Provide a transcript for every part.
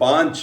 5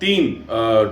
3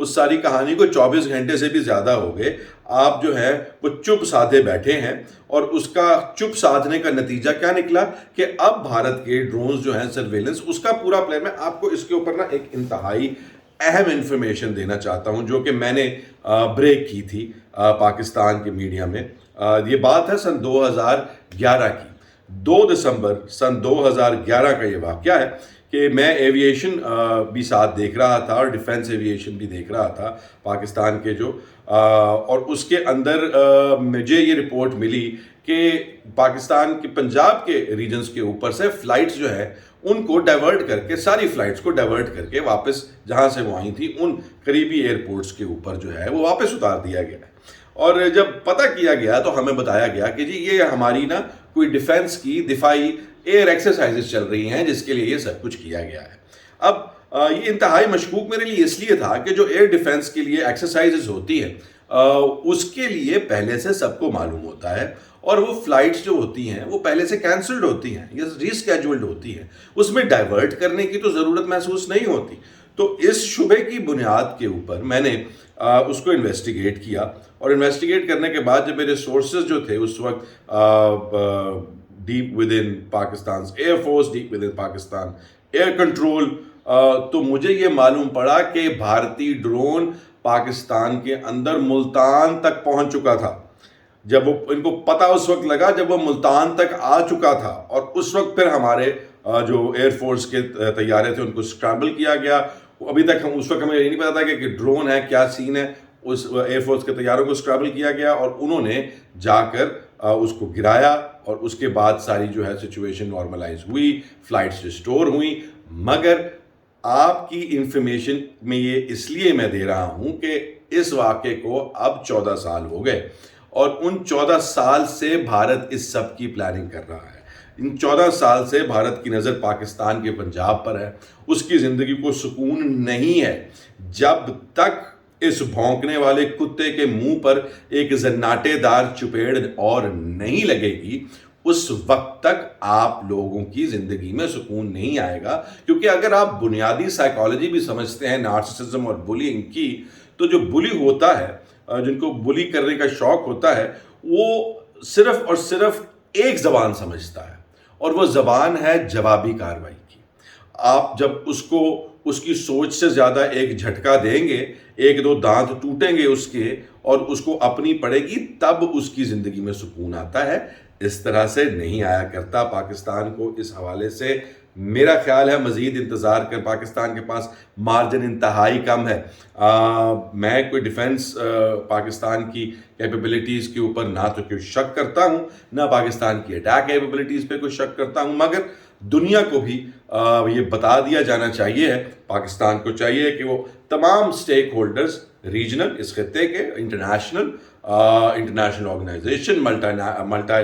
اس ساری کہانی کو 24 گھنٹے سے بھی زیادہ ہو گئے آپ جو ہے وہ چپ سادھے بیٹھے ہیں، اور اس کا چپ سادھنے کا نتیجہ کیا نکلا کہ اب بھارت کے ڈرونز جو ہیں سرویلنس، اس کا پورا پلان میں آپ کو اس کے اوپر نا ایک انتہائی اہم انفارمیشن دینا چاہتا ہوں جو کہ میں نے بریک کی تھی پاکستان کے میڈیا میں۔ یہ بات ہے سن 2011 کی، 2 دسمبر سن 2011 کا یہ واقعہ ہے کہ میں ایویشن بھی ساتھ دیکھ رہا تھا اور ڈیفنس ایویشن بھی دیکھ رہا تھا پاکستان کے جو، اور اس کے اندر مجھے یہ رپورٹ ملی کہ پاکستان کے پنجاب کے ریجنز کے اوپر سے فلائٹس جو ہے ان کو ڈائیورٹ کر کے، ساری فلائٹس کو ڈائیورٹ کر کے واپس جہاں سے وہ آئی تھی ان قریبی ایئرپورٹس کے اوپر جو ہے وہ واپس اتار دیا گیا ہے۔ اور جب پتہ کیا گیا تو ہمیں بتایا گیا کہ جی یہ ہماری نا کوئی ڈیفنس کی دفاعی ایئر ایکسرسائزز چل رہی ہیں جس کے لیے یہ سب کچھ کیا گیا ہے۔ اب یہ انتہائی مشکوک میرے لیے اس لیے تھا کہ جو ایئر ڈیفنس کے لیے ایکسرسائزز ہوتی ہیں اس کے لیے پہلے سے سب کو معلوم ہوتا ہے، اور وہ فلائٹس جو ہوتی ہیں وہ پہلے سے کینسلڈ ہوتی ہیں یا ریسکیجولڈ ہوتی ہیں، اس میں ڈائیورٹ کرنے کی تو ضرورت محسوس نہیں ہوتی۔ تو اس شبے کی بنیاد کے اوپر میں نے اس کو انویسٹیگیٹ کیا، اور انویسٹیگیٹ کرنے کے بعد جب میرے سورسز جو تھے اس وقت deep with in Pakistan air force, deep with in Pakistan error control, تو مجھے یہ معلوم پڑا کہ بھارتی ڈرون پاکستان کے اندر ملتان تک پہنچ چکا تھا۔ جب وہ ان کو پتہ اس وقت لگا جب وہ ملتان تک آ چکا تھا، اور اس وقت پھر ہمارے جو ایئر فورس کے طیارے تھے ان کو اسکرامبل کیا گیا۔ ابھی تک اس وقت ہمیں یہ نہیں پتا تھا کہ ڈرون ہے کیا سین ہے، اس ایئر فورس کے طیاروں کو اسکرامبل کیا گیا اور انہوں نے جا کر اس کو گرایا، اور اس کے بعد ساری جو ہے سچویشن نارملائز ہوئی، فلائٹس ریسٹور ہوئیں۔ مگر آپ کی انفارمیشن میں یہ اس لیے میں دے رہا ہوں کہ اس واقعے کو اب 14 سال ہو گئے، اور ان 14 سال سے بھارت اس سب کی پلاننگ کر رہا ہے۔ ان 14 سال سے بھارت کی نظر پاکستان کے پنجاب پر ہے، اس کی زندگی کو سکون نہیں ہے جب تک اس بھونکنے والے کتے کے منہ پر ایک زناٹے دار چپیڑ اور نہیں لگے گی، اس وقت تک آپ لوگوں کی زندگی میں سکون نہیں آئے گا۔ کیونکہ اگر آپ بنیادی سائیکالوجی بھی سمجھتے ہیں نارسسزم اور بلینگ کی، تو جو بلی ہوتا ہے، جن کو بلی کرنے کا شوق ہوتا ہے، وہ صرف اور صرف ایک زبان سمجھتا ہے، اور وہ زبان ہے جوابی کارروائی کی۔ آپ جب اس کو اس کی سوچ سے زیادہ ایک جھٹکا دیں گے، 1-2 دانت ٹوٹیں گے اس کے، اور اس کو اپنی پڑے گی، تب اس کی زندگی میں سکون آتا ہے۔ اس طرح سے نہیں آیا کرتا پاکستان کو۔ اس حوالے سے میرا خیال ہے مزید انتظار کر، پاکستان کے پاس مارجن انتہائی کم ہے۔ میں کوئی ڈیفنس پاکستان کی کیپیبلٹیز کے اوپر نہ تو کوئی شک کرتا ہوں، نہ پاکستان کی اٹیک کیپیبلٹیز پہ کوئی شک کرتا ہوں، مگر دنیا کو بھی یہ بتا دیا جانا چاہیے ہے، پاکستان کو چاہیے کہ وہ تمام سٹیک ہولڈرز، ریجنل، اس خطے کے، international organisation, multi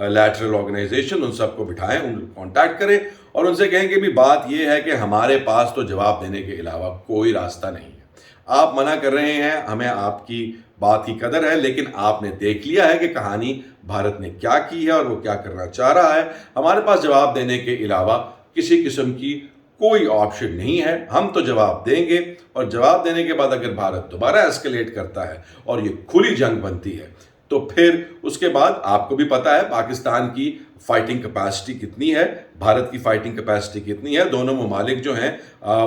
lateral organisation, ان سب کو بٹھائیں، ان کو کانٹیکٹ کریں اور ان سے کہیں کہ بھی بات یہ ہے کہ ہمارے پاس تو جواب دینے کے علاوہ کوئی راستہ نہیں ہے۔ آپ منع کر رہے ہیں، ہمیں آپ کی بات کی قدر ہے، لیکن آپ نے دیکھ لیا ہے کہ کہانی بھارت نے کیا کی ہے اور وہ کیا کرنا چاہ رہا ہے۔ ہمارے پاس جواب دینے کے علاوہ کسی قسم کی کوئی آپشن نہیں ہے۔ ہم تو جواب دیں گے، اور جواب دینے کے بعد اگر بھارت دوبارہ ایسکیلیٹ کرتا ہے اور یہ کھلی جنگ بنتی ہے، تو پھر اس کے بعد آپ کو بھی پتہ ہے پاکستان کی فائٹنگ کیپیسٹی کتنی ہے، بھارت کی فائٹنگ کیپیسٹی کتنی ہے۔ دونوں ممالک جو ہیں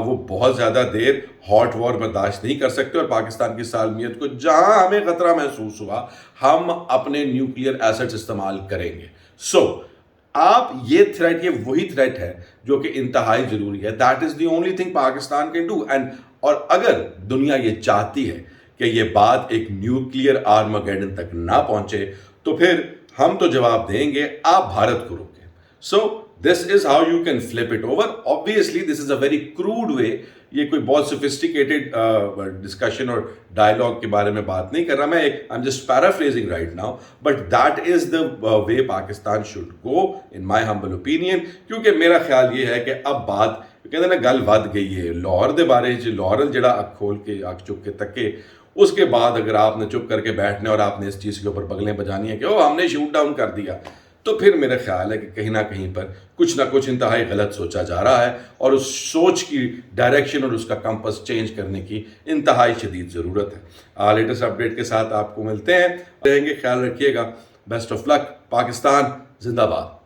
وہ بہت زیادہ دیر ہاٹ وار برداشت نہیں کر سکتے، اور پاکستان کی سالمیت کو جہاں ہمیں خطرہ محسوس ہوا، ہم اپنے نیوکلیئر ایسٹس استعمال کریں گے۔ آپ یہ تھریٹ، یہ وہی تھریٹ ہے جو کہ انتہائی ضروری ہے۔ That is the only thing Pakistan can do, اور اگر دنیا یہ چاہتی ہے کہ یہ بات ایک نیوکلیئر آرماگیڈن تک نہ پہنچے، تو پھر ہم تو جواب دیں گے، آپ بھارت کو روکیں۔ This is how you can flip it over. Obviously this is a very crude way. یہ کوئی بہت سوفسٹیکیٹڈ ڈسکشن اور ڈائلاگ کے بارے میں بات نہیں کر رہا میں، I'm just paraphrasing right now, but that is the way Pakistan should go in my humble opinion۔ کیونکہ میرا خیال یہ ہے کہ اب بات کہتے ہیں نا گل ود گئی ہے۔ لاہور دے بارے لاہور جڑا اک کھول کے اک چک کے تکے، اس کے بعد اگر آپ نے چپ کر کے بیٹھنے اور آپ نے اس چیز کے اوپر بغلیں بجانی ہے کہ ہم نے شوٹ ڈاؤن کر دیا، تو پھر میرا خیال ہے کہ کہیں نہ کہیں پر کچھ نہ کچھ انتہائی غلط سوچا جا رہا ہے، اور اس سوچ کی ڈائریکشن اور اس کا کمپس چینج کرنے کی انتہائی شدید ضرورت ہے۔ لیٹسٹ اپڈیٹ کے ساتھ آپ کو ملتے ہیں، رہیں گے، خیال رکھیے گا، بیسٹ آف لک، پاکستان زندہ باد۔